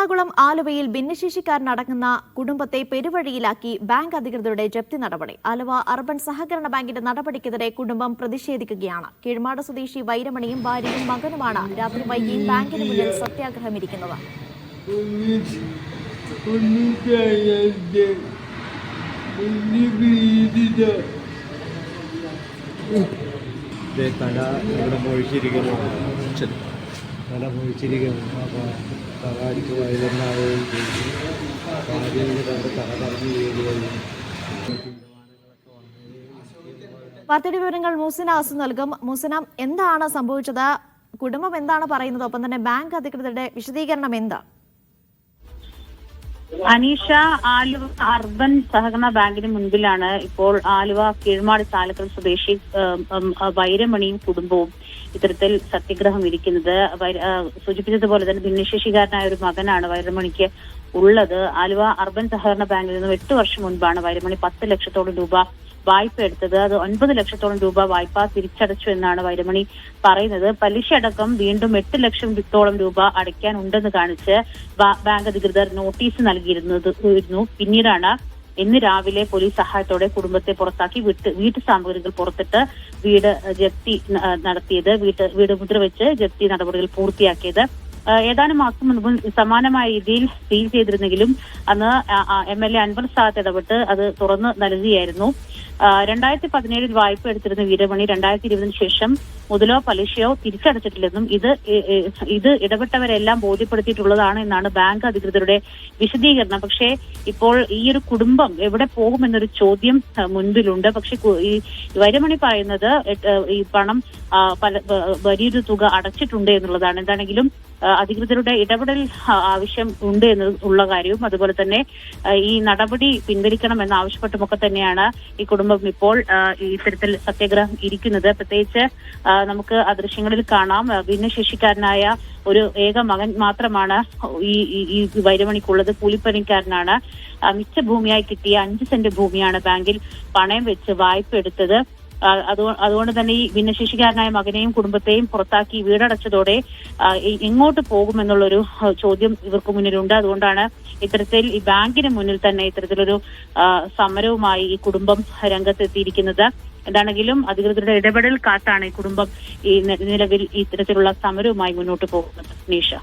എറണാകുളം ആലുവയിൽ ഭിന്നശേഷിക്കാരനടങ്ങുന്ന കുടുംബത്തെ പെരുവഴിയിലാക്കി ബാങ്ക് അധികൃതരുടെ ജപ്തി നടപടി. ആലുവ അർബൻ സഹകരണ ബാങ്കിന്റെ നടപടിക്കെതിരെ കുടുംബം പ്രതിഷേധിക്കുകയാണ്. കീഴ്മാട് സ്വദേശി വൈരമണിയും ഭാര്യയും മകനുമാണ് രാത്രി വൈകിയും ബാങ്കിന് മുന്നിൽ സത്യാഗ്രഹമിരിക്കുന്നത്. തല പൊഴിച്ചിരിക്കുന്നു. അപ്പോൾ തല അടിച്ച് വൈകുന്നേരം തല കറങ്ങി വീഴുകയും. വാർത്തയുടെ വിവരങ്ങൾ മൂസിന അസു നൽകും. മൂസിന, എന്താണ് സംഭവിച്ചത്? കുടുംബം എന്താണ് പറയുന്നത്? ഒപ്പം തന്നെ ബാങ്ക് അധികൃതരുടെ വിശദീകരണം എന്താ? അനീഷ, ആലുവ അർബൻ സഹകരണ ബാങ്കിന് മുൻപിലാണ് ഇപ്പോൾ ആലുവ കീഴ്മാട് ചാലക്കൽ സ്വദേശി വൈരമണിയും കുടുംബവും ഇത്തരത്തിൽ സത്യഗ്രഹം ഇരിക്കുന്നത്. സൂചിപ്പിച്ചതുപോലെ തന്നെ ഭിന്നശേഷിക്കാരനായ ഒരു മകനാണ് വൈരമണിക്ക് ഉള്ളത്. ആലുവ അർബൻ സഹകരണ ബാങ്കിൽ നിന്നും 8 വർഷം മുൻപാണ് വൈരമണി 10 ലക്ഷത്തോളം രൂപ വായ്പ എടുത്തത്. അത് 9 ലക്ഷത്തോളം രൂപ വായ്പ തിരിച്ചടച്ചു എന്നാണ് വൈരമണി പറയുന്നത്. പലിശ അടക്കം വീണ്ടും 8 ലക്ഷത്തോളം രൂപ അടയ്ക്കാനുണ്ടെന്ന് കാണിച്ച് ബാങ്ക് അധികൃതർ നോട്ടീസ് നൽകിയിരുന്നു. പിന്നീടാണ് ഇന്ന് രാവിലെ പോലീസ് സഹായത്തോടെ കുടുംബത്തെ പുറത്താക്കി വീട്ടു സാമഗ്രികൾ പുറത്തിട്ട് വീട് ജപ്തി നടത്തിയത്. വീട് മുദ്ര വെച്ച് ജപ്തി നടപടികൾ പൂർത്തിയാക്കിയത്. ഏതാനും മാസം മുൻപ് സമാനമായ രീതിയിൽ സീൽ ചെയ്തിരുന്നെങ്കിലും അന്ന് MLA അൻവർ സാദത്ത് ഇടപെട്ട് അത് തുറന്നു നൽകുകയായിരുന്നു. 2017 വായ്പ എടുത്തിരുന്ന വീരമണി 2020 ശേഷം മുതലോ പലിശയോ തിരിച്ചടച്ചിട്ടില്ലെന്നും ഇത് ഇടപെട്ടവരെല്ലാം ബോധ്യപ്പെടുത്തിയിട്ടുള്ളതാണ് എന്നാണ് ബാങ്ക് അധികൃതരുടെ വിശദീകരണം. പക്ഷേ ഇപ്പോൾ ഈ ഒരു കുടുംബം എവിടെ പോകുമെന്നൊരു ചോദ്യം മുൻപിലുണ്ട്. പക്ഷെ ഈ വൈരമണി പറയുന്നത് ഈ പണം വലിയൊരു തുക അടച്ചിട്ടുണ്ട് എന്നുള്ളതാണ്. എന്താണെങ്കിലും അധികൃതരുടെ ഇടപെടൽ ആവശ്യം ഉണ്ട് എന്നുള്ള കാര്യവും അതുപോലെ തന്നെ ഈ നടപടി പിൻവലിക്കണം എന്നാവശ്യപ്പെട്ടുമൊക്കെ തന്നെയാണ് ഈ കുടുംബം ഇപ്പോൾ ഇത്തരത്തിൽ സത്യാഗ്രഹം ഇരിക്കുന്നത്. പ്രത്യേകിച്ച് നമുക്ക് ആ ദൃശ്യങ്ങളിൽ കാണാം, ഭിന്നശേഷിക്കാരനായ ഒരു ഏക മകൻ മാത്രമാണ് ഈ വൈരമണിക്കുള്ളത്. കൂലിപ്പണിക്കാരനാണ്. മിച്ച ഭൂമിയായി കിട്ടിയ 5 സെന്റ് ഭൂമിയാണ് ബാങ്കിൽ പണയം വെച്ച് വായ്പ എടുത്തത്. അതുകൊണ്ട് തന്നെ ഈ ഭിന്നശേഷിക്കാരനായ മകനെയും കുടുംബത്തെയും പുറത്താക്കി വീടടച്ചതോടെ എങ്ങോട്ട് പോകുമെന്നുള്ളൊരു ചോദ്യം ഇവർക്ക് മുന്നിലുണ്ട്. അതുകൊണ്ടാണ് ഇത്തരത്തിൽ ഈ ബാങ്കിന് മുന്നിൽ തന്നെ ഇത്തരത്തിലൊരു സമരവുമായി ഈ കുടുംബം രംഗത്തെത്തിയിരിക്കുന്നത്. എന്താണെങ്കിലും അധികൃതരുടെ ഇടപെടൽ കാത്താണ് ഈ കുടുംബം ഈ നിലവിൽ ഇത്തരത്തിലുള്ള സമരവുമായി മുന്നോട്ട് പോകുന്നത്. നീഷ.